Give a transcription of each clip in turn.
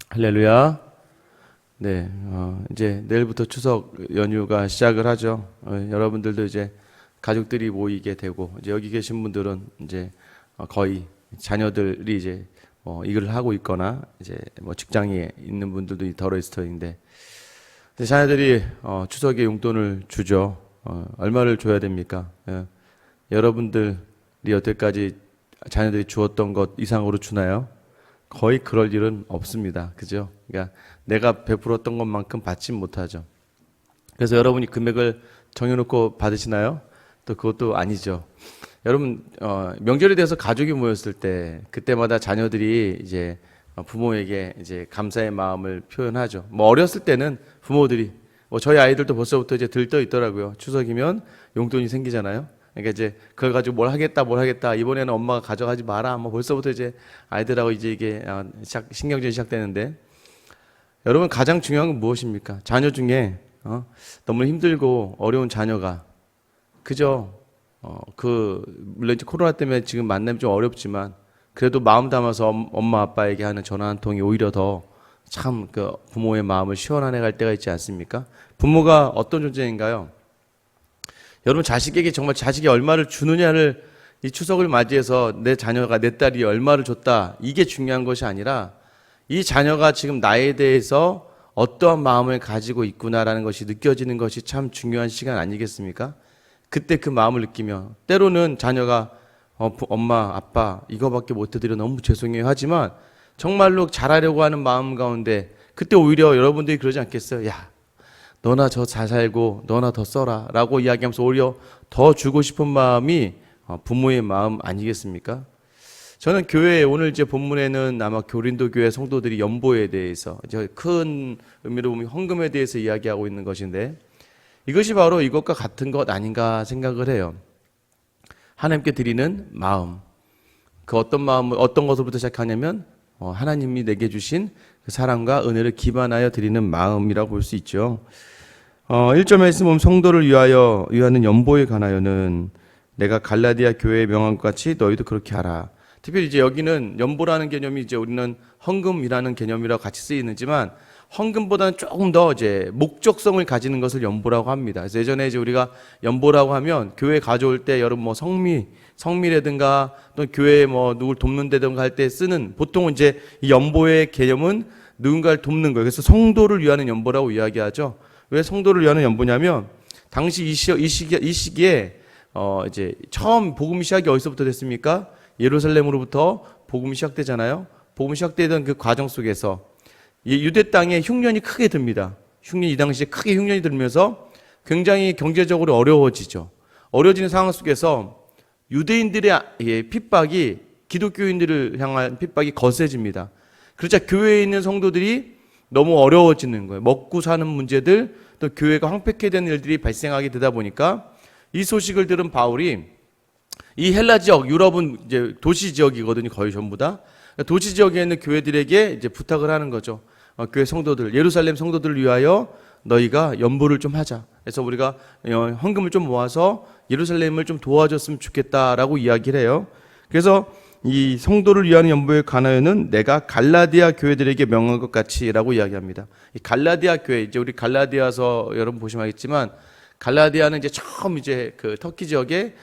할렐루야. 네, 이제 내일부터 추석 연휴가 시작을 하죠. 여러분들도 이제 가족들이 모이게 되고, 이제 여기 계신 분들은 이제 거의 자녀들이 이제 일을 하고 있거나 이제 뭐 직장에 있는 분들도 덜어 있을 터인데, 자녀들이 추석에 용돈을 주죠. 얼마를 줘야 됩니까? 여러분들이 여태까지 자녀들이 주었던 것 이상으로 주나요? 거의 그럴 일은 없습니다. 그죠? 그러니까 내가 베풀었던 것만큼 받지 못하죠. 그래서 여러분이 금액을 정해놓고 받으시나요? 또 그것도 아니죠. 여러분, 명절에 대해서 가족이 모였을 때, 그때마다 자녀들이 이제 부모에게 이제 감사의 마음을 표현하죠. 뭐 어렸을 때는 부모들이, 저희 아이들도 벌써부터 이제 들떠 있더라고요. 추석이면 용돈이 생기잖아요. 그러니까 이제 그걸 가지고 뭘 하겠다 이번에는 엄마가 가져가지 마라 뭐 벌써부터 이제 아이들하고 이제 이게 신경전이 시작되는데, 여러분 가장 중요한 건 무엇입니까? 자녀 중에 너무 힘들고 어려운 자녀가, 그죠? 물론 이제 코로나 때문에 지금 만남이 좀 어렵지만 그래도 마음 담아서 엄마 아빠에게 하는 전화 한 통이 오히려 더 참 그 부모의 마음을 시원하게 할 때가 있지 않습니까? 부모가 어떤 존재인가요? 여러분 자식에게 정말 자식이 얼마를 주느냐를, 이 추석을 맞이해서 내 자녀가, 내 딸이 얼마를 줬다, 이게 중요한 것이 아니라 이 자녀가 지금 나에 대해서 어떠한 마음을 가지고 있구나라는 것이 느껴지는 것이 참 중요한 시간 아니겠습니까? 그때 그 마음을 느끼며, 때로는 자녀가 엄마 아빠 이거밖에 못 해드려 너무 죄송해요 하지만 정말로 잘하려고 하는 마음 가운데, 그때 오히려 여러분들이 그러지 않겠어요? 야, 너나 저 잘 살고 너나 더 써라 라고 이야기하면서 오히려 더 주고 싶은 마음이 부모의 마음 아니겠습니까? 저는 교회에, 오늘 이제 본문에는 아마 교린도 교회 성도들이 연보에 대해서, 이제 큰 의미로 보면 헌금에 대해서 이야기하고 있는 것인데, 이것이 바로 이것과 같은 것 아닌가 생각을 해요. 하나님께 드리는 마음, 그 어떤 마음을, 어떤 것으로부터 시작하냐면 하나님이 내게 주신 그 사랑과 은혜를 기반하여 드리는 마음이라고 볼 수 있죠. 1절 말씀 보면 성도를 위하는 연보에 관하여는 내가 갈라디아 교회에 명한 것 같이 너희도 그렇게 하라. 특별히 이제 여기는 연보라는 개념이 이제 우리는 헌금이라는 개념이라고 같이 쓰이지만, 헌금보다는 조금 더 이제 목적성을 가지는 것을 연보라고 합니다. 그래서 예전에 이제 우리가 연보라고 하면 교회 가져올 때 여러분 뭐 성미라든가 또 교회에 뭐 누굴 돕는 데든가 할 때 쓰는, 보통은 이제 이 연보의 개념은 누군가를 돕는 거예요. 그래서 성도를 위하는 연보라고 이야기하죠. 왜 성도를 위하는 연보냐면, 당시 이 시기에 이제 처음 복음 시작이 어디서부터 됐습니까? 예루살렘으로부터 복음이 시작되잖아요. 복음이 시작되던 그 과정 속에서 유대 땅에 흉년이 크게 듭니다. 흉년이 이 당시에 크게 흉년이 들면서 굉장히 경제적으로 어려워지죠. 어려워지는 상황 속에서 유대인들의 핍박이, 기독교인들을 향한 핍박이 거세집니다. 그러자 교회에 있는 성도들이 너무 어려워지는 거예요. 먹고 사는 문제들, 또 교회가 황폐케 되는 일들이 발생하게 되다 보니까 이 소식을 들은 바울이, 이 헬라 지역, 유럽은 이제 도시 지역이거든요. 거의 전부 다. 도시 지역에 있는 교회들에게 이제 부탁을 하는 거죠. 교회 성도들, 예루살렘 성도들을 위하여 너희가 연보를 좀 하자. 그래서 우리가 헌금을 좀 모아서 예루살렘을 좀 도와줬으면 좋겠다라고 이야기를 해요. 그래서 이 성도를 위하는 연보에 관하여는 내가 갈라디아 교회들에게 명한 것 같이라고 이야기합니다. 이 갈라디아 교회, 이제 우리 갈라디아서 여러분 보시면 알겠지만, 갈라디아는 이제 처음 이제 그 터키 지역에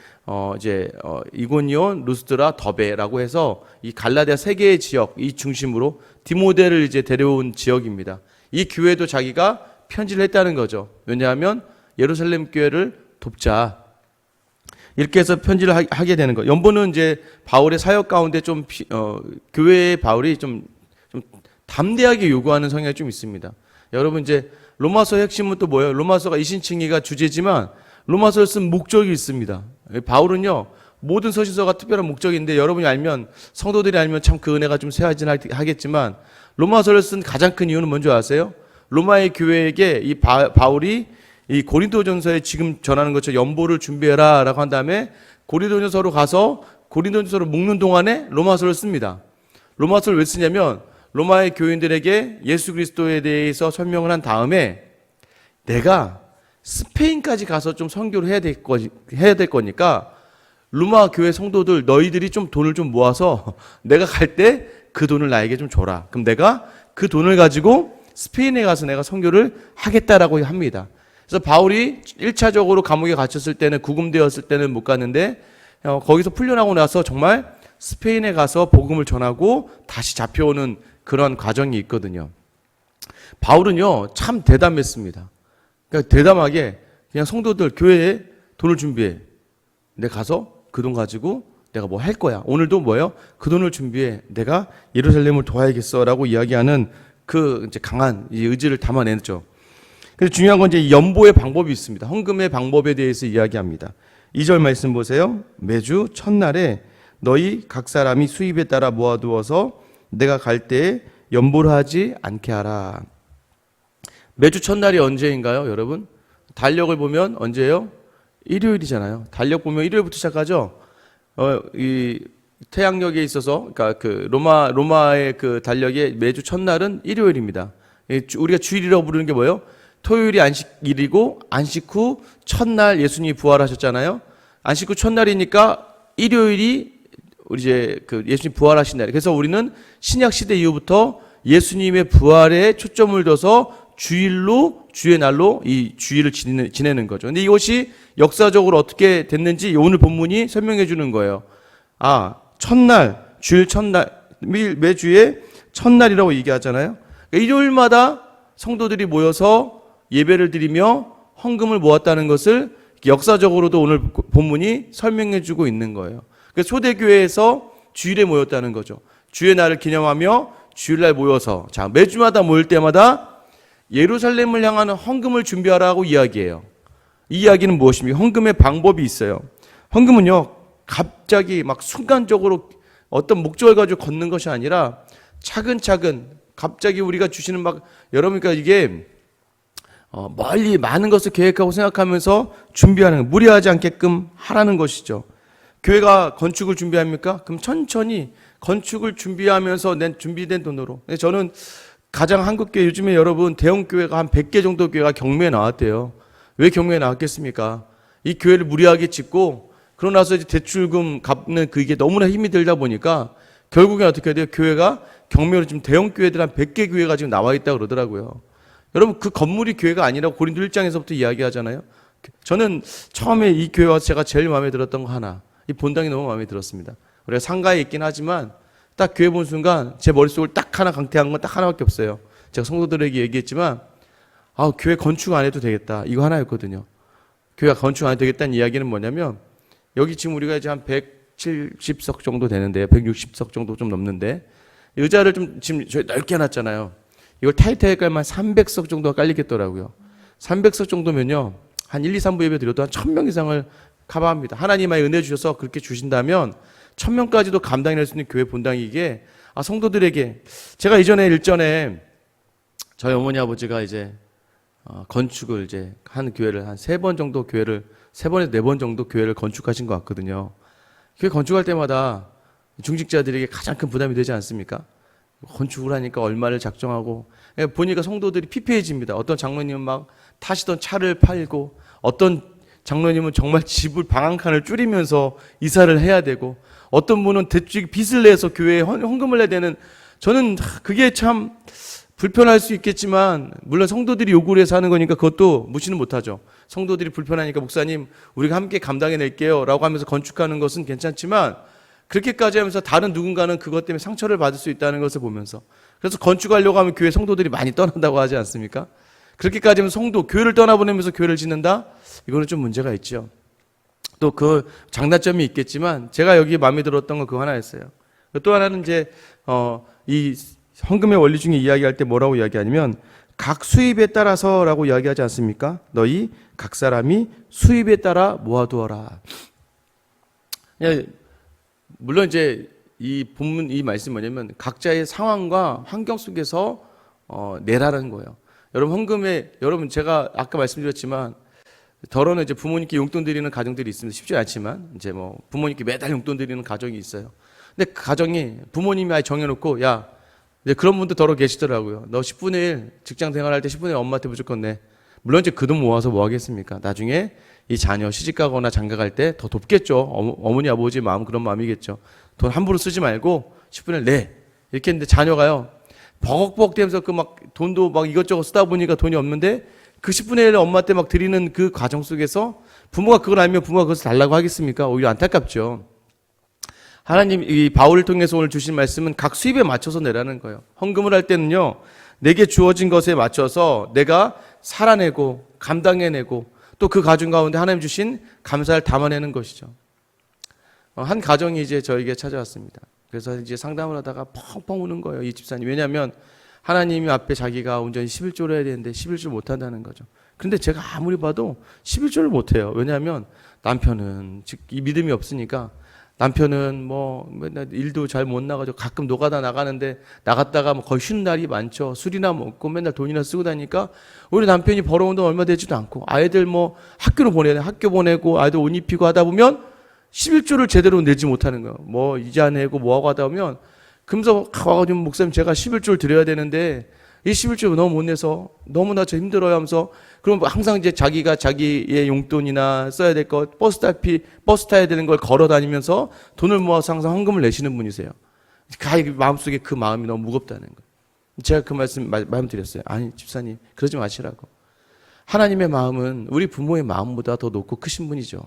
이고니온, 루스드라, 더베라고 해서 이 갈라디아 세 개의 지역, 이 중심으로 디모데를 이제 데려온 지역입니다. 이 교회도 자기가 편지를 했다는 거죠. 왜냐하면 예루살렘 교회를 돕자, 이렇게 해서 편지를 하게 되는 거예요. 연보는 이제 바울의 사역 가운데 좀 교회의 바울이 좀 담대하게 요구하는 성향이 좀 있습니다. 여러분 이제 로마서의 핵심은 또 뭐예요? 로마서가 이신칭의가 주제지만 로마서를 쓴 목적이 있습니다. 바울은요, 모든 서신서가 특별한 목적인데, 여러분이 알면, 성도들이 알면 참 그 은혜가 좀 쇠하진 하겠지만, 로마서를 쓴 가장 큰 이유는 뭔지 아세요? 로마의 교회에게 이 바울이 이 고린도전서에 지금 전하는 것처럼 연보를 준비해라 라고 한 다음에 고린도전서로 가서 고린도전서를 묶는 동안에 로마서를 씁니다. 로마서를 왜 쓰냐면, 로마의 교인들에게 예수 그리스도에 대해서 설명을 한 다음에, 내가 스페인까지 가서 좀 선교를 해야 될 거니까 로마 교회 성도들, 너희들이 좀 돈을 좀 모아서 내가 갈 때 그 돈을 나에게 좀 줘라. 그럼 내가 그 돈을 가지고 스페인에 가서 내가 선교를 하겠다라고 합니다. 그래서 바울이 1차적으로 감옥에 갇혔을 때는, 구금되었을 때는 못 갔는데 거기서 풀려나고 나서 정말 스페인에 가서 복음을 전하고 다시 잡혀오는 그런 과정이 있거든요. 바울은요 참 대담했습니다. 그러니까 대담하게 그냥 성도들 교회에 돈을 준비해. 내가 가서 그 돈 가지고 내가 뭐 할 거야. 오늘도 뭐예요? 그 돈을 준비해. 내가 예루살렘을 도와야겠어라고 이야기하는 그 이제 강한 이 의지를 담아내죠. 그래서 중요한 건 이제 연보의 방법이 있습니다. 헌금의 방법에 대해서 이야기합니다. 2절 말씀 보세요. 매주 첫날에 너희 각 사람이 수입에 따라 모아두어서 내가 갈 때에 연보를 하지 않게 하라. 매주 첫날이 언제인가요, 여러분? 달력을 보면 언제예요? 일요일이잖아요. 달력 보면 일요일부터 시작하죠. 이 태양력에 있어서, 그러니까 그 로마의 그 달력의 매주 첫날은 일요일입니다. 우리가 주일이라고 부르는 게 뭐예요? 토요일이 안식일이고 안식 후 첫날 예수님이 부활하셨잖아요. 안식 후 첫날이니까 일요일이 우리 이제 그 예수님 부활하신 날. 그래서 우리는 신약 시대 이후부터 예수님의 부활에 초점을 둬서 주일로, 주의 날로 이 주일을 지내는 거죠. 근데 이것이 역사적으로 어떻게 됐는지 오늘 본문이 설명해 주는 거예요. 아, 첫날, 주일 첫날, 매주에 첫날이라고 얘기하잖아요. 그러니까 일요일마다 성도들이 모여서 예배를 드리며 헌금을 모았다는 것을 역사적으로도 오늘 본문이 설명해 주고 있는 거예요. 그래서 초대교회에서 주일에 모였다는 거죠. 주의 날을 기념하며 주일날 모여서, 자, 매주마다 모일 때마다 예루살렘을 향하는 헌금을 준비하라고 이야기해요. 이 이야기는 무엇입니까? 헌금의 방법이 있어요. 헌금은요, 갑자기 막 순간적으로 어떤 목적을 가지고 걷는 것이 아니라 차근차근 갑자기 우리가 주시는 여러분과 이게 멀리 많은 것을 계획하고 생각하면서 준비하는, 무리하지 않게끔 하라는 것이죠. 교회가 건축을 준비합니까? 그럼 천천히 건축을 준비하면서 낸 준비된 돈으로. 저는 가장 한국교회 요즘에 여러분 대형 교회가 한 100개 정도 교회가 경매에 나왔대요. 왜 경매에 나왔겠습니까? 이 교회를 무리하게 짓고 그러고 나서 이제 대출금 갚는 그게 너무나 힘이 들다 보니까 결국엔 어떻게 돼요? 교회가 경매로 지금 대형 교회들 한 100개 교회가 지금 나와 있다고 그러더라고요. 여러분 그 건물이 교회가 아니라고 고린도 1장에서부터 이야기하잖아요. 저는 처음에 이 교회 와서 제가 제일 마음에 들었던 거 하나, 이 본당이 너무 마음에 들었습니다. 우리가 상가에 있긴 하지만 딱 교회 본 순간 제 머릿속을 딱 하나 강퇴한 건 딱 하나밖에 없어요. 제가 성도들에게 얘기했지만 교회 건축 안 해도 되겠다, 이거 하나였거든요. 교회가 건축 안 해도 되겠다는 이야기는 뭐냐면, 여기 지금 우리가 이제 한 170석 정도 되는데 160석 정도 좀 넘는데 의자를 좀 지금 저희 넓게 해놨잖아요. 이걸 타이트하게 깔면 300석 정도가 깔리겠더라고요. 300석 정도면요 한 1, 2, 3부 예배 드려도 한 1000명 이상을 커버합니다. 하나님의 은혜 주셔서 그렇게 주신다면 1000명까지도 감당할 수 있는 교회 본당이 이게 성도들에게, 제가 일전에 저희 어머니 아버지가 이제 건축을 이제 한 교회를 한 3번 정도 교회를 3번에서 4번 정도 교회를 건축하신 것 같거든요. 교회 건축할 때마다 중직자들에게 가장 큰 부담이 되지 않습니까? 건축을 하니까 얼마를 작정하고, 보니까 성도들이 피폐해집니다. 어떤 장로님은 막 타시던 차를 팔고, 어떤 장로님은 정말 집을 방 한 칸을 줄이면서 이사를 해야 되고, 어떤 분은 대출 빚을 내서 교회에 헌금을 해야 되는, 저는 그게 참 불편할 수 있겠지만, 물론 성도들이 요구를 해서 하는 거니까 그것도 무시는 못하죠. 성도들이 불편하니까 목사님 우리가 함께 감당해 낼게요 라고 하면서 건축하는 것은 괜찮지만, 그렇게까지 하면서 다른 누군가는 그것 때문에 상처를 받을 수 있다는 것을 보면서, 그래서 건축하려고 하면 교회 성도들이 많이 떠난다고 하지 않습니까? 그렇게까지 하면 교회를 떠나보내면서 교회를 짓는다? 이거는 좀 문제가 있죠. 또 그 장단점이 있겠지만 제가 여기 마음에 들었던 건 그거 하나였어요. 또 하나는 이제 이 헌금의 원리 중에 이야기할 때 뭐라고 이야기하냐면, 각 수입에 따라서라고 이야기하지 않습니까? 너희 각 사람이 수입에 따라 모아두어라. 물론 이제 이 본문 이 말씀이 뭐냐면 각자의 상황과 환경 속에서 내라는 거예요. 여러분 제가 아까 말씀드렸지만 더러는 이제 부모님께 용돈 드리는 가정들이 있습니다. 쉽지 않지만 이제 뭐 부모님께 매달 용돈 드리는 가정이 있어요. 근데 그 가정이 부모님이 아예 정해놓고, 야, 이제 그런 분도 더러 계시더라고요. 너 10분의 1 직장 생활할 때 10분의 1 엄마한테 무조건 내. 물론 이제 그 돈 모아서 뭐 하겠습니까? 나중에 이 자녀 시집 가거나 장가 갈 때 더 돕겠죠. 어머니 아버지 마음 그런 마음이겠죠. 돈 함부로 쓰지 말고 10분의 1 내. 이렇게 했는데 자녀가요, 버벅버벅 되면서 그 막 돈도 막 이것저것 쓰다 보니까 돈이 없는데 그 10분의 1을 엄마한테 막 드리는 그 과정 속에서 부모가 그걸 알면 부모가 그것을 달라고 하겠습니까? 오히려 안타깝죠. 하나님 이 바울을 통해서 오늘 주신 말씀은 각 수입에 맞춰서 내라는 거예요. 헌금을 할 때는요, 내게 주어진 것에 맞춰서 내가 살아내고 감당해내고 또 그 가정 가운데 하나님 주신 감사를 담아내는 것이죠. 한 가정이 이제 저에게 찾아왔습니다. 그래서 이제 상담을 하다가 펑펑 우는 거예요, 이 집사님. 왜냐하면 하나님 앞에 자기가 온전히 11조를 해야 되는데 11조 못한다는 거죠. 그런데 제가 아무리 봐도 11조를 못해요. 왜냐하면 남편은 즉 이 믿음이 없으니까 남편은 뭐 맨날 일도 잘 못 나가지고 가끔 노가다 나가는데 나갔다가 뭐 거의 쉬는 날이 많죠. 술이나 먹고 맨날 돈이나 쓰고 다니니까 우리 남편이 벌어온 돈 얼마 되지도 않고 아이들 뭐 학교로 보내야 돼. 학교 보내고 아이들 옷 입히고 하다 보면 11조를 제대로 내지 못하는 거예요. 뭐 이자 내고 뭐하고 하다 보면 금서 와가지고 목사님 제가 11조를 드려야 되는데 이 11조 너무 못 내서 너무나 저 힘들어요 하면서 그럼 항상 이제 자기가 자기의 용돈이나 써야 될 거 버스 타야 되는 걸 걸어 다니면서 돈을 모아서 항상 헌금을 내시는 분이세요. 마음속에 그 마음이 너무 무겁다는 거예요. 제가 그 말씀드렸어요. 아니 집사님 그러지 마시라고. 하나님의 마음은 우리 부모의 마음보다 더 높고 크신 분이죠.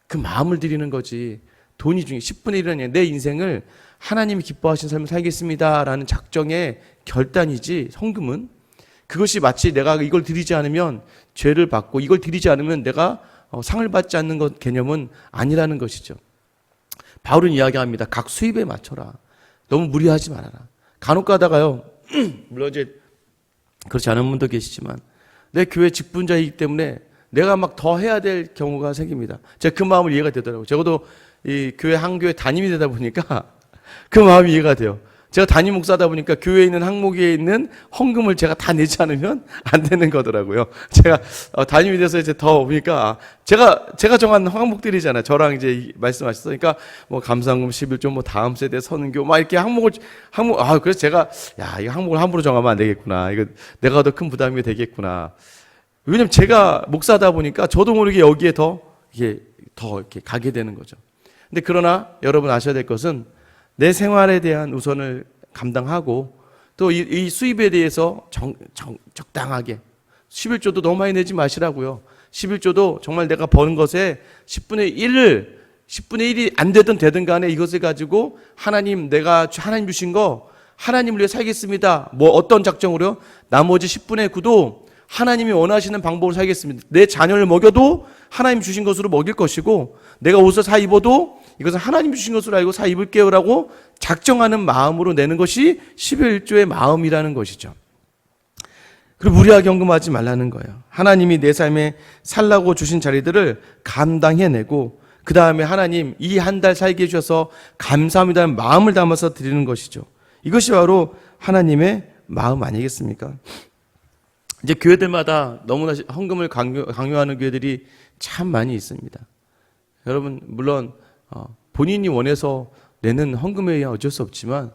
그 마음을 드리는 거지 돈이 중요해. 10분의 1은 내 인생을 하나님이 기뻐하시는 삶을 살겠습니다라는 작정의 결단이지 헌금은 그것이 마치 내가 이걸 드리지 않으면 죄를 받고 이걸 드리지 않으면 내가 상을 받지 않는 것 개념은 아니라는 것이죠. 바울은 이야기합니다. 각 수입에 맞춰라. 너무 무리하지 말아라. 간혹 가다가요. 물론 이제 그렇지 않은 분도 계시지만 내 교회 직분자이기 때문에 내가 막 더 해야 될 경우가 생깁니다. 제가 그 마음을 이해가 되더라고요. 적어도 이 교회 한 교회 담임이 되다 보니까 그 마음이 이해가 돼요. 제가 담임 목사다 보니까 교회에 있는 항목에 있는 헌금을 제가 다 내지 않으면 안 되는 거더라고요. 제가 담임이 돼서 이제 더 보니까 제가 정한 항목들이잖아요. 저랑 이제 말씀하셨으니까 뭐 감사헌금 11조 뭐 다음 세대 선교 막 이렇게 그래서 제가 이 항목을 함부로 정하면 안 되겠구나. 이거 내가 더 큰 부담이 되겠구나. 왜냐면 제가 목사다 보니까 저도 모르게 여기에 더 이렇게 가게 되는 거죠. 근데 그러나 여러분 아셔야 될 것은 내 생활에 대한 우선을 감당하고 또 이 수입에 대해서 적당하게 11조도 너무 많이 내지 마시라고요. 11조도 정말 내가 버는 것에 10분의 1이 안 되든 간에 이것을 가지고 내가 하나님 주신 거 하나님을 위해 살겠습니다. 뭐 어떤 작정으로요? 나머지 10분의 9도 하나님이 원하시는 방법으로 살겠습니다. 내 자녀를 먹여도 하나님 주신 것으로 먹일 것이고 내가 옷을 사 입어도 이것은 하나님 주신 것으로 알고 사 입을게요라고 작정하는 마음으로 내는 것이 11조의 마음이라는 것이죠. 그리고 무리하게 헌금하지 말라는 거예요. 하나님이 내 삶에 살라고 주신 자리들을 감당해내고 그 다음에 하나님 이 한 달 살게 해주셔서 감사합니다는 마음을 담아서 드리는 것이죠. 이것이 바로 하나님의 마음 아니겠습니까? 이제 교회들마다 너무나 헌금을 강요하는 교회들이 참 많이 있습니다. 여러분 물론 본인이 원해서 내는 헌금에 의한 어쩔 수 없지만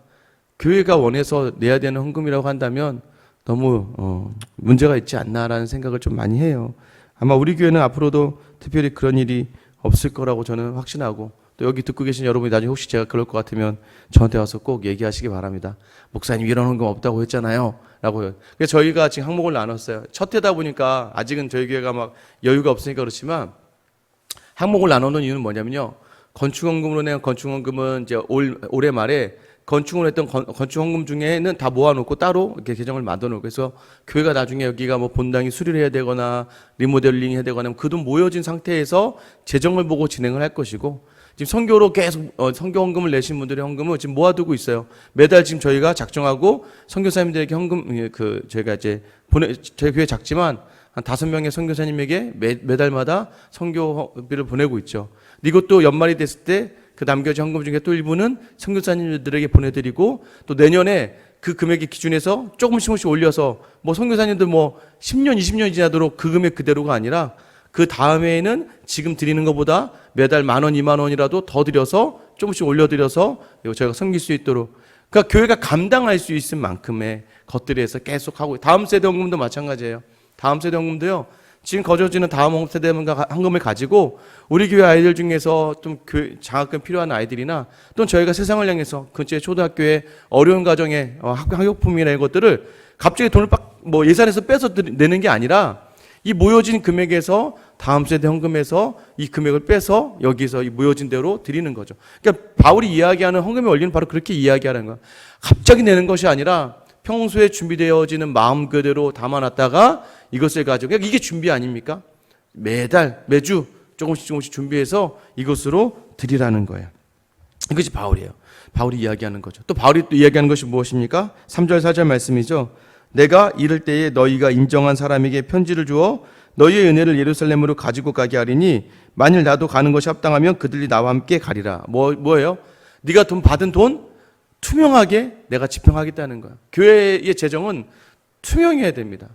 교회가 원해서 내야 되는 헌금이라고 한다면 너무 문제가 있지 않나라는 생각을 좀 많이 해요. 아마 우리 교회는 앞으로도 특별히 그런 일이 없을 거라고 저는 확신하고 또 여기 듣고 계신 여러분이 나중에 혹시 제가 그럴 것 같으면 저한테 와서 꼭 얘기하시기 바랍니다. 목사님 이런 헌금 없다고 했잖아요 라고요. 그래서 저희가 지금 항목을 나눴어요. 첫 해다 보니까 아직은 저희 교회가 막 여유가 없으니까 그렇지만 항목을 나누는 이유는 뭐냐면요. 건축헌금으로 낸 건축헌금은 이제 올해 말에 건축을 했던 건축헌금 중에는 다 모아놓고 따로 이렇게 계정을 만들어놓고 그래서 교회가 나중에 여기가 뭐 본당이 수리를 해야 되거나 리모델링 해야 되거나 그 돈 모여진 상태에서 재정을 보고 진행을 할 것이고 지금 선교로 계속 선교 헌금을 내신 분들의 헌금을 지금 모아두고 있어요. 매달 지금 저희가 작정하고 선교사님들에게 헌금 저희가 이제 저희 교회 작지만 한 5명의 선교사님에게 매달마다 선교비를 보내고 있죠. 이것도 연말이 됐을 때 그 남겨진 헌금 중에 또 일부는 선교사님들에게 보내드리고 또 내년에 그 금액의 기준에서 조금씩 올려서 뭐 선교사님들 뭐 10년, 20년이 지나도록 그 금액 그대로가 아니라 그 다음에는 지금 드리는 것보다 매달 10,000원, 20,000원이라도 더 드려서 조금씩 올려드려서 저희가 섬길 수 있도록 그러니까 교회가 감당할 수 있을 만큼의 것들에서 계속 하고 다음 세대 헌금도 마찬가지예요. 다음 세대 헌금도요. 지금 거저지는 다음 세대가 헌금을 가지고 우리 교회 아이들 중에서 좀 장학금 필요한 아이들이나 또는 저희가 세상을 향해서 근처에 초등학교에 어려운 가정에 학용품이나 이런 것들을 갑자기 돈을 예산에서 빼서 내는 게 아니라 이 모여진 금액에서 다음 세대 헌금에서 이 금액을 빼서 여기서 이 모여진 대로 드리는 거죠. 그러니까 바울이 이야기하는 헌금의 원리는 바로 그렇게 이야기하는 거야. 갑자기 내는 것이 아니라 평소에 준비되어지는 마음 그대로 담아놨다가 이것을 가지고, 그러니까 이게 준비 아닙니까? 매달 매주 조금씩 준비해서 이것으로 드리라는 거예요. 이것이 바울이에요. 바울이 이야기하는 거죠. 또 바울이 또 이야기하는 것이 무엇입니까? 3절 4절 말씀이죠. 내가 이를 때에 너희가 인정한 사람에게 편지를 주어 너희의 은혜를 예루살렘으로 가지고 가게 하리니 만일 나도 가는 것이 합당하면 그들이 나와 함께 가리라. 뭐예요? 네가 받은 돈 투명하게 내가 집행하겠다는 거야. 교회의 재정은 투명해야 됩니다.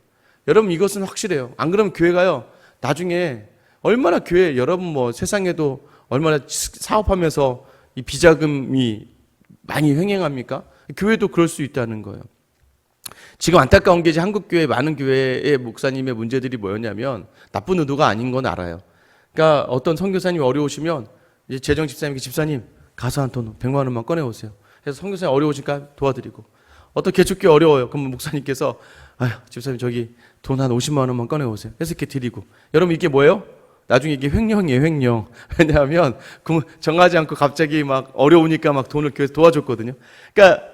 여러분 이것은 확실해요. 안 그러면 교회가요 나중에 얼마나 여러분 세상에도 얼마나 사업하면서 이 비자금이 많이 횡행합니까? 교회도 그럴 수 있다는 거예요. 지금 안타까운 게 이제 한국 교회 많은 교회의 목사님의 문제들이 뭐였냐면 나쁜 의도가 아닌 건 알아요. 그러니까 어떤 선교사님이 어려우시면 이제 재정 집사님께 집사님 가서 한 돈 100만 원만 꺼내 오세요. 그래서 선교사님 어려우니까 도와드리고, 어떤 개척교회 어려워요. 그러면 목사님께서 집사님 저기 돈 한 50만 원만 꺼내 오세요. 그래서 이렇게 드리고. 여러분 이게 뭐예요? 나중에 이게 횡령이에요, 횡령. 왜냐하면 정하지 않고 갑자기 어려우니까 돈을 교회에서 도와줬거든요. 그러니까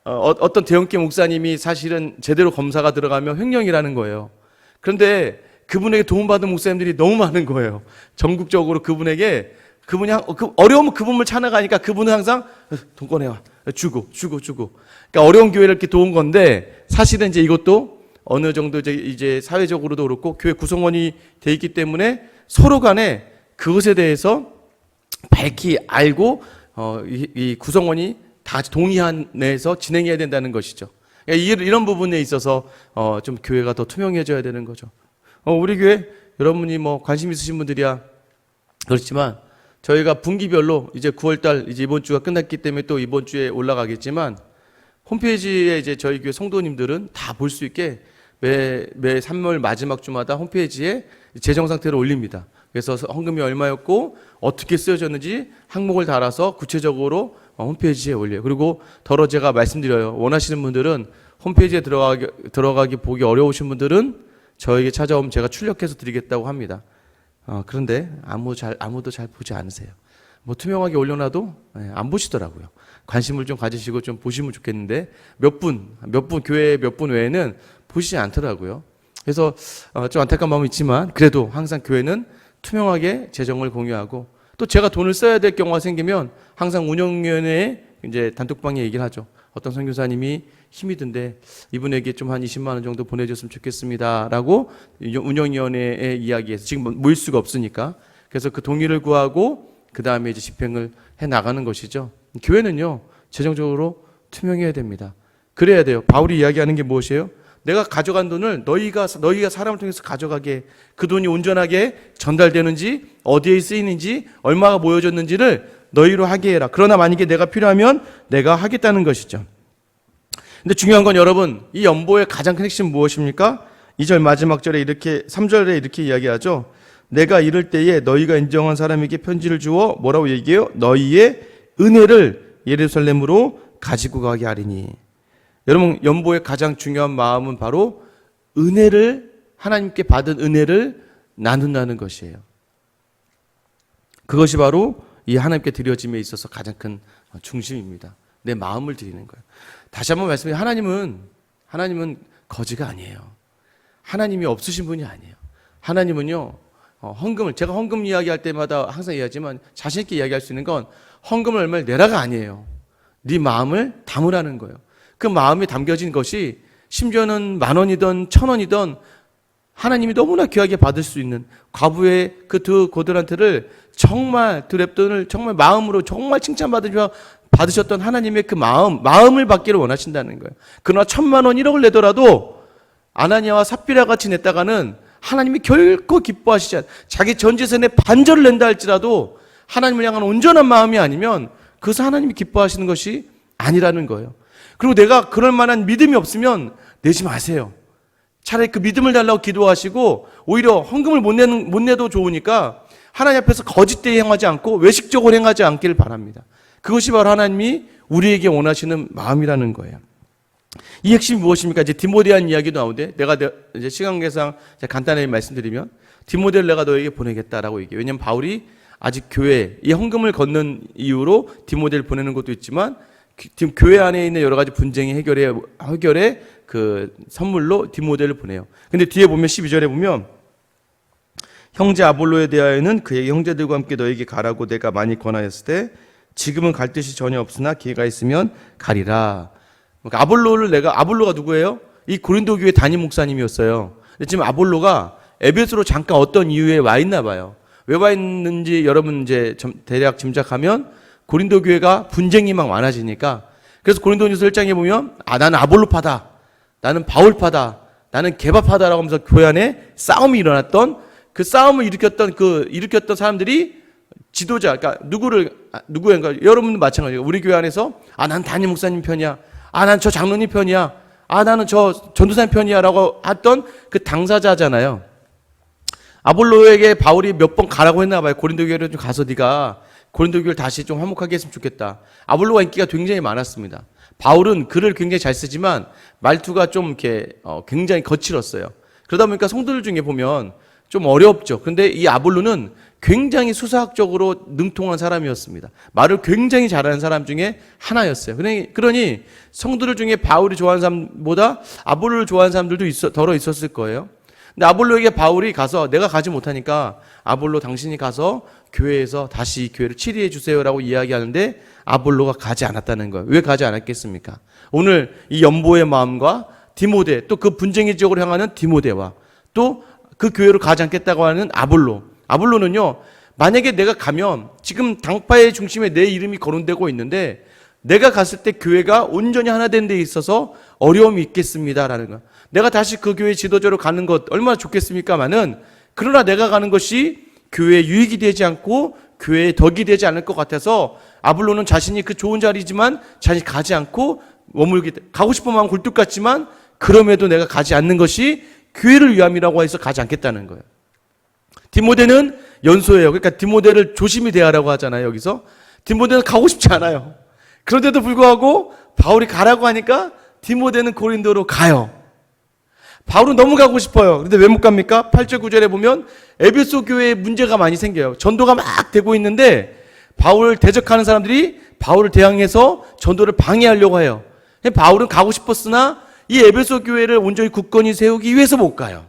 어떤 대형교 목사님이 사실은 제대로 검사가 들어가면 횡령이라는 거예요. 그런데 그분에게 도움받은 목사님들이 너무 많은 거예요. 전국적으로 그분이 어려우면 그분을 찾아가니까 그분은 항상 돈 꺼내와. 주고. 그러니까 어려운 교회를 이렇게 도운 건데, 사실은 이제 이것도 어느 정도 이제 사회적으로도 그렇고 교회 구성원이 돼 있기 때문에 서로 간에 그것에 대해서 밝히 알고 이 구성원이 다 같이 동의한 내에서 진행해야 된다는 것이죠. 그러니까 이런 부분에 있어서 좀 교회가 더 투명해져야 되는 거죠. 우리 교회 여러분이 관심 있으신 분들이야 그렇지만 저희가 분기별로 이제 9월달 이제 이번 주가 끝났기 때문에 또 이번 주에 올라가겠지만 홈페이지에 이제 저희 교회 성도님들은 다 볼 수 있게 매 3월 마지막 주마다 홈페이지에 재정 상태를 올립니다. 그래서 헌금이 얼마였고 어떻게 쓰여졌는지 항목을 달아서 구체적으로 홈페이지에 올려요. 그리고 더러 제가 말씀드려요. 원하시는 분들은 홈페이지에 들어가기 보기 어려우신 분들은 저에게 찾아오면 제가 출력해서 드리겠다고 합니다. 그런데 아무도 잘 보지 않으세요. 투명하게 올려놔도 안 보시더라고요. 관심을 좀 가지시고 좀 보시면 좋겠는데 교회 몇 분 외에는 보시지 않더라고요. 그래서 좀 안타까운 마음이 있지만 그래도 항상 교회는 투명하게 재정을 공유하고, 또 제가 돈을 써야 될 경우가 생기면 항상 운영위원회에 이제 단톡방에 얘기를 하죠. 어떤 선교사님이 힘이 든데 이분에게 좀 한 20만 원 정도 보내줬으면 좋겠습니다라고 운영위원회에 이야기해서 지금 모일 수가 없으니까, 그래서 그 동의를 구하고 그 다음에 이제 집행을 해 나가는 것이죠. 교회는요 재정적으로 투명해야 됩니다. 그래야 돼요. 바울이 이야기하는 게 무엇이에요? 내가 가져간 돈을 너희가 사람을 통해서 가져가게, 그 돈이 온전하게 전달되는지, 어디에 쓰이는지, 얼마가 모여졌는지를 너희로 하게 해라. 그러나 만약에 내가 필요하면 내가 하겠다는 것이죠. 근데 중요한 건 여러분, 이 연보의 가장 큰 핵심 무엇입니까? 2절 마지막 절에 3절에 이렇게 이야기하죠. 내가 이럴 때에 너희가 인정한 사람에게 편지를 주어 뭐라고 얘기해요? 너희의 은혜를 예루살렘으로 가지고 가게 하리니. 여러분, 연보의 가장 중요한 마음은 바로 하나님께 받은 은혜를 나눈다는 것이에요. 그것이 바로 이 하나님께 드려짐에 있어서 가장 큰 중심입니다. 내 마음을 드리는 거예요. 다시 한번 말씀드리면 하나님은 거지가 아니에요. 하나님이 없으신 분이 아니에요. 하나님은요, 제가 헌금 이야기할 때마다 항상 이야기하지만 자신 있게 이야기할 수 있는 건 헌금을 얼마를 내라가 아니에요. 네 마음을 담으라는 거예요. 그 마음에 담겨진 것이 심지어는 10,000원이든 1,000원이든 하나님이 너무나 귀하게 받을 수 있는 과부의 그 두 고들한테를 정말 두 랩돈을 정말 마음으로 정말 받으셨던 하나님의 그 마음을 받기를 원하신다는 거예요. 그러나 1,000만 원 1억을 내더라도 아나니아와 삽비라 같이 냈다가는 하나님이 결코 기뻐하시지 않아요. 자기 전 재산의 반절을 낸다 할지라도 하나님을 향한 온전한 마음이 아니면 그것은 하나님이 기뻐하시는 것이 아니라는 거예요. 그리고 내가 그럴 만한 믿음이 없으면 내지 마세요. 차라리 그 믿음을 달라고 기도하시고 오히려 헌금을 못 내도 좋으니까 하나님 앞에서 거짓되이 행하지 않고 외식적으로 행하지 않기를 바랍니다. 그것이 바로 하나님이 우리에게 원하시는 마음이라는 거예요. 이 핵심이 무엇입니까? 이제 디모데한 이야기도 나오는데 내가 이제 시간 계상 간단하게 말씀드리면 디모데를 내가 너에게 보내겠다라고 얘기해요. 왜냐하면 바울이 아직 교회 이 헌금을 걷는 이유로 디모데를 보내는 것도 있지만 교회 안에 있는 여러 가지 분쟁의 해결에 그 선물로 디모데를 보내요. 근데 뒤에 보면 12절에 보면 형제 아볼로에 대하여는 그의 형제들과 함께 너에게 가라고 내가 많이 권하였을 때 지금은 갈 뜻이 전혀 없으나 기회가 있으면 가리라. 그러니까 아볼로가 누구예요? 이 고린도 교회 담임 목사님이었어요. 근데 지금 아볼로가 에베소로 잠깐 어떤 이유에 와 있나 봐요. 왜 와 있는지 여러분 이제 대략 짐작하면 고린도 교회가 분쟁이 막 많아지니까 그래서 고린도전서 1장에 보면 나는 아볼로파다, 나는 바울파다, 나는 게바파다라고 하면서 교회 안에 싸움이 일어났던 그 싸움을 일으켰던 사람들이 지도자, 그러니까 누구인가 여러분도 마찬가지예요. 우리 교회 안에서 난 담임 목사님 편이야, 난 저 장로님 편이야, 나는 저 전도사님 편이야라고 했던 그 당사자잖아요. 아볼로에게 바울이 몇 번 가라고 했나 봐요. 고린도 교회로 좀 가서 네가 고린도 교회를 다시 좀 화목하게 했으면 좋겠다. 아볼로가 인기가 굉장히 많았습니다. 바울은 글을 굉장히 잘 쓰지만 말투가 좀 이렇게 굉장히 거칠었어요. 그러다 보니까 성도들 중에 보면 좀 어렵죠. 그런데 이 아볼로는 굉장히 수사학적으로 능통한 사람이었습니다. 말을 굉장히 잘하는 사람 중에 하나였어요. 그러니 성도들 중에 바울이 좋아하는 사람보다 아볼로를 좋아하는 사람들도 더러 있었을 거예요. 근데 아볼로에게 바울이 가서 내가 가지 못하니까 아볼로 당신이 가서 교회에서 다시 교회를 치리해 주세요라고 이야기하는데 아볼로가 가지 않았다는 거예요. 왜 가지 않았겠습니까? 오늘 이 연보의 마음과 디모데 또 그 분쟁의 지역으로 향하는 디모데와 또 그 교회로 가지 않겠다고 하는 아볼로는요, 만약에 내가 가면 지금 당파의 중심에 내 이름이 거론되고 있는데 내가 갔을 때 교회가 온전히 하나 된 데 있어서 어려움이 있겠습니다라는 거야. 내가 다시 그 교회 지도자로 가는 것 얼마나 좋겠습니까마는 그러나 내가 가는 것이 교회에 유익이 되지 않고 교회에 덕이 되지 않을 것 같아서 아볼로는 자신이 그 좋은 자리지만 자신이 가지 않고 가고 싶은 마음 굴뚝 같지만 그럼에도 내가 가지 않는 것이 교회를 위함이라고 해서 가지 않겠다는 거예요. 디모데는 연소예요. 그러니까 디모데를 조심히 대하라고 하잖아요. 여기서 디모데는 가고 싶지 않아요. 그런데도 불구하고 바울이 가라고 하니까 디모데는 고린도로 가요. 바울은 너무 가고 싶어요. 그런데 왜 못 갑니까? 8절 9절에 보면 에베소 교회에 문제가 많이 생겨요. 전도가 막 되고 있는데 바울을 대적하는 사람들이 바울을 대항해서 전도를 방해하려고 해요. 바울은 가고 싶었으나 이 에베소 교회를 온전히 굳건히 세우기 위해서 못 가요.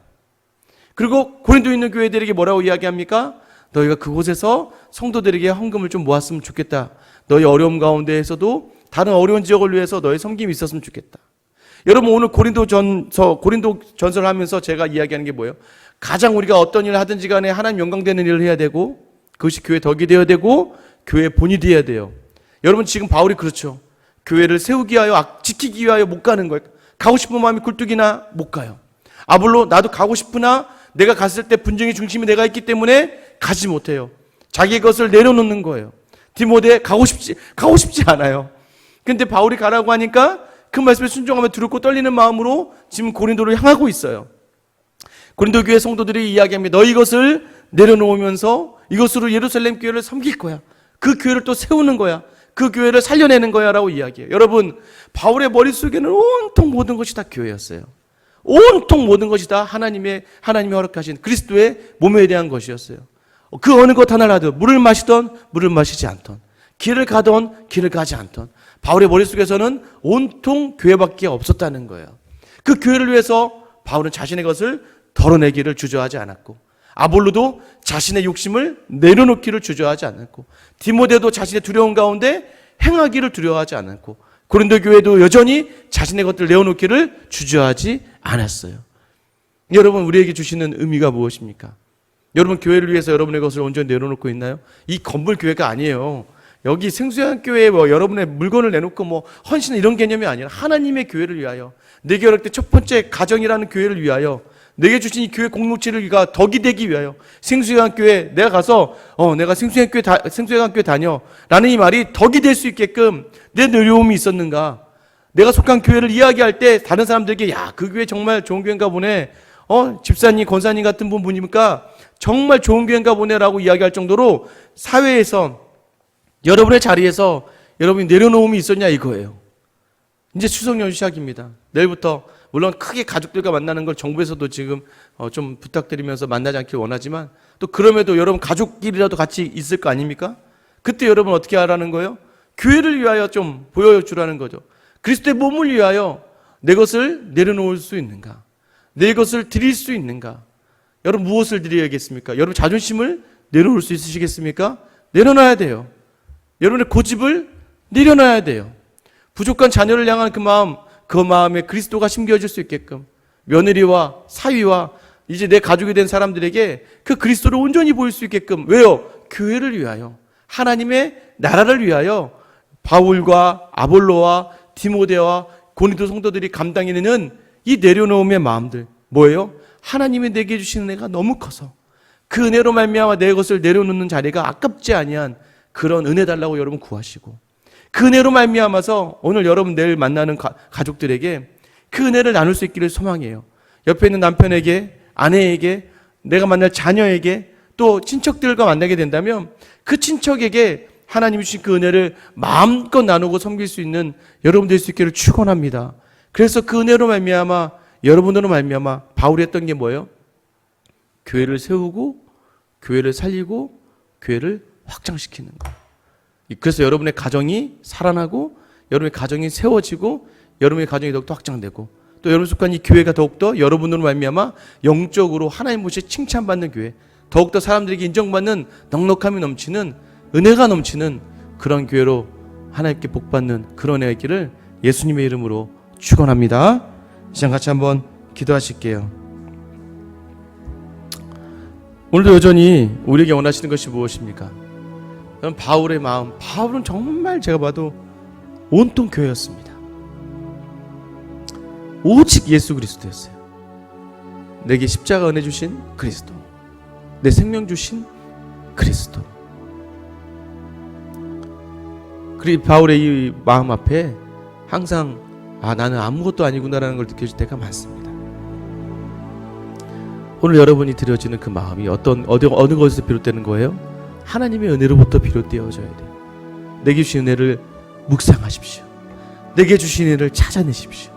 그리고 고린도에 있는 교회들에게 뭐라고 이야기합니까? 너희가 그곳에서 성도들에게 헌금을 좀 모았으면 좋겠다. 너희 어려움 가운데에서도 다른 어려운 지역을 위해서 너희 섬김이 있었으면 좋겠다. 여러분 오늘 고린도 전설을 하면서 제가 이야기하는 게 뭐예요? 가장 우리가 어떤 일을 하든지 간에 하나님 영광되는 일을 해야 되고 그것이 교회 덕이 되어야 되고 교회 본이 되어야 돼요. 여러분 지금 바울이 그렇죠. 교회를 세우기 위하여 지키기 위하여 못 가는 거예요. 가고 싶은 마음이 굴뚝이나 못 가요. 아볼로 나도 가고 싶으나 내가 갔을 때 분쟁의 중심이 내가 있기 때문에 가지 못해요. 자기의 것을 내려놓는 거예요. 디모데 가고 싶지 않아요. 근데 바울이 가라고 하니까 그 말씀에 순종하며 두렵고 떨리는 마음으로 지금 고린도를 향하고 있어요. 고린도 교회 성도들이 이야기합니다. 너희 이것을 내려놓으면서 이것으로 예루살렘 교회를 섬길 거야. 그 교회를 또 세우는 거야. 그 교회를 살려내는 거야 라고 이야기해요. 여러분 바울의 머릿속에는 온통 모든 것이 다 교회였어요. 온통 모든 것이 다 하나님이 허락하신 그리스도의 몸에 대한 것이었어요. 그 어느 것 하나를 하든 물을 마시던 물을 마시지 않던 길을 가던 길을 가지 않던 바울의 머릿속에서는 온통 교회밖에 없었다는 거예요. 그 교회를 위해서 바울은 자신의 것을 덜어내기를 주저하지 않았고 아볼로도 자신의 욕심을 내려놓기를 주저하지 않았고 디모데도 자신의 두려움 가운데 행하기를 두려워하지 않았고 고린도 교회도 여전히 자신의 것들을 내어놓기를 주저하지 않았어요. 여러분 우리에게 주시는 의미가 무엇입니까? 여러분 교회를 위해서 여러분의 것을 온전히 내려놓고 있나요? 이 건물 교회가 아니에요. 여기 생수양교회에 여러분의 물건을 내놓고 헌신 이런 개념이 아니라 하나님의 교회를 위하여 내게 어릴 때 첫 번째 가정이라는 교회를 위하여 내게 주신 이 교회 공동체를 덕이 되기 위하여 생수양교회 내가 가서 내가 생수양교회 다녀 라는 이 말이 덕이 될 수 있게끔 내 내려움이 있었는가? 내가 속한 교회를 이야기할 때 다른 사람들에게 야, 그 교회 정말 좋은 교회인가 보네. 집사님, 권사님 같은 분이니까 정말 좋은 교회인가 보네라고 이야기할 정도로 사회에서 여러분의 자리에서 여러분이 내려놓음이 있었냐 이거예요. 이제 추석 연휴 시작입니다. 내일부터 물론 크게 가족들과 만나는 걸 정부에서도 지금 좀 부탁드리면서 만나지 않길 원하지만 또 그럼에도 여러분 가족끼리라도 같이 있을 거 아닙니까? 그때 여러분 어떻게 하라는 거예요? 교회를 위하여 좀 보여주라는 거죠. 그리스도의 몸을 위하여 내 것을 내려놓을 수 있는가? 내 것을 드릴 수 있는가? 여러분 무엇을 드려야겠습니까? 여러분 자존심을 내려놓을 수 있으시겠습니까? 내려놔야 돼요. 여러분의 고집을 내려놔야 돼요. 부족한 자녀를 향한 그 마음에 그리스도가 심겨질 수 있게끔 며느리와 사위와 이제 내 가족이 된 사람들에게 그 그리스도를 온전히 보일 수 있게끔 왜요? 교회를 위하여 하나님의 나라를 위하여 바울과 아볼로와 디모데와 고린도 성도들이 감당해내는 이 내려놓음의 마음들 뭐예요? 하나님이 내게 주시는 은혜가 너무 커서 그 은혜로 말미암아 내 것을 내려놓는 자리가 아깝지 아니한 그런 은혜 달라고 여러분 구하시고 그 은혜로 말미암아서 오늘 여러분 내일 만나는 가족들에게 그 은혜를 나눌 수 있기를 소망해요. 옆에 있는 남편에게, 아내에게, 내가 만날 자녀에게 또 친척들과 만나게 된다면 그 친척에게 하나님이 주신 그 은혜를 마음껏 나누고 섬길 수 있는 여러분 될 수 있기를 축원합니다. 그래서 그 은혜로 말미암아 여러분으로 말미암아 바울이 했던 게 뭐예요? 교회를 세우고 교회를 살리고 교회를 확장시키는 거예요. 그래서 여러분의 가정이 살아나고 여러분의 가정이 세워지고 여러분의 가정이 더욱더 확장되고 또 여러분 속한 이 교회가 더욱더 여러분으로 말미암아 영적으로 하나님 모시에 칭찬받는 교회, 더욱더 사람들에게 인정받는 넉넉함이 넘치는 은혜가 넘치는 그런 교회로 하나님께 복받는 그런 은혜가 있기를 예수님의 이름으로 축원합니다. 이 시간 같이 한번 기도하실게요. 오늘도 여전히 우리에게 원하시는 것이 무엇입니까? 여러분 바울의 마음, 바울은 정말 제가 봐도 온통 교회였습니다. 오직 예수 그리스도였어요. 내게 십자가 은혜 주신 그리스도, 내 생명 주신 그리스도. 그리고 바울의 이 마음 앞에 항상 나는 아무것도 아니구나라는 걸 느껴질 때가 많습니다. 오늘 여러분이 드려지는 그 마음이 어느 것에서 비롯되는 거예요? 하나님의 은혜로부터 비롯되어져야 돼요. 내게 주신 은혜를 묵상하십시오. 내게 주신 은혜를 찾아내십시오.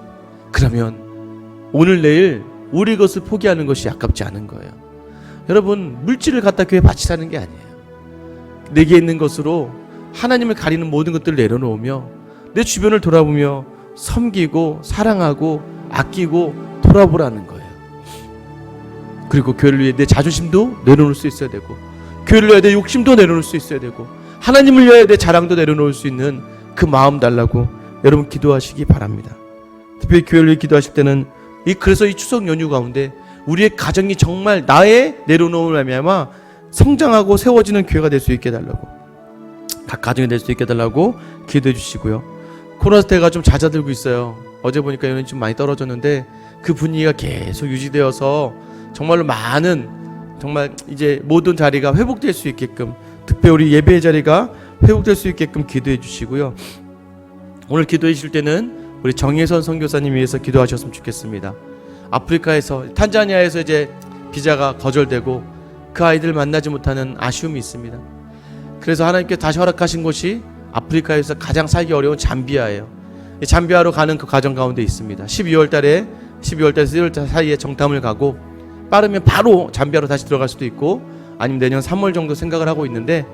그러면 오늘 내일 우리 것을 포기하는 것이 아깝지 않은 거예요. 여러분 물질을 갖다 교회에 바치라는 게 아니에요. 내게 있는 것으로 하나님을 가리는 모든 것들을 내려놓으며 내 주변을 돌아보며 섬기고 사랑하고 아끼고 돌아보라는 거예요. 그리고 교회를 위해 내 자존심도 내려놓을 수 있어야 되고 교회를 위해 내 욕심도 내려놓을 수 있어야 되고 하나님을 위해 내 자랑도 내려놓을 수 있는 그 마음 달라고 여러분 기도하시기 바랍니다. 특별히 교회를 위해 기도하실 때는 그래서 이 추석 연휴 가운데 우리의 가정이 정말 나의 내려놓음을 말미암아 성장하고 세워지는 교회가 될 수 있게 해달라고 각 가정이 될 수 있게 해달라고 기도해 주시고요. 코로나 사태가 좀 잦아들고 있어요. 어제 보니까 연휴 좀 많이 떨어졌는데 그 분위기가 계속 유지되어서 정말로 많은 정말 이제 모든 자리가 회복될 수 있게끔 특별히 우리 예배의 자리가 회복될 수 있게끔 기도해 주시고요. 오늘 기도해 주실 때는 우리 정혜선 선교사님 위해서 기도하셨으면 좋겠습니다. 아프리카에서 탄자니아에서 이제 비자가 거절되고 그 아이들 만나지 못하는 아쉬움이 있습니다. 그래서 하나님께 다시 허락하신 곳이 아프리카에서 가장 살기 어려운 잠비아예요. 잠비아로 가는 그 과정 가운데 있습니다. 12월 달에서 1월 달 사이에 정탐을 가고 빠르면 바로 잠비아로 다시 들어갈 수도 있고 아니면 내년 3월 정도 생각을 하고 있는데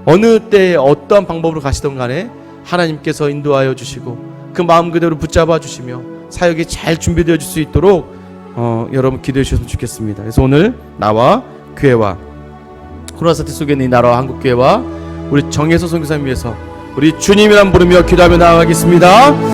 어느 때에 어떠한 방법으로 가시던 간에 하나님께서 인도하여 주시고 그 마음 그대로 붙잡아 주시며 사역이 잘 준비되어 줄 수 있도록 여러분 기도해 주셨으면 좋겠습니다. 그래서 오늘 나와 교회와 코로나 사태 속에 있는 이 나라와 한국교회와 우리 정혜서 선교사님 위해서 우리 주님이란 부르며 기도하며 나아가겠습니다.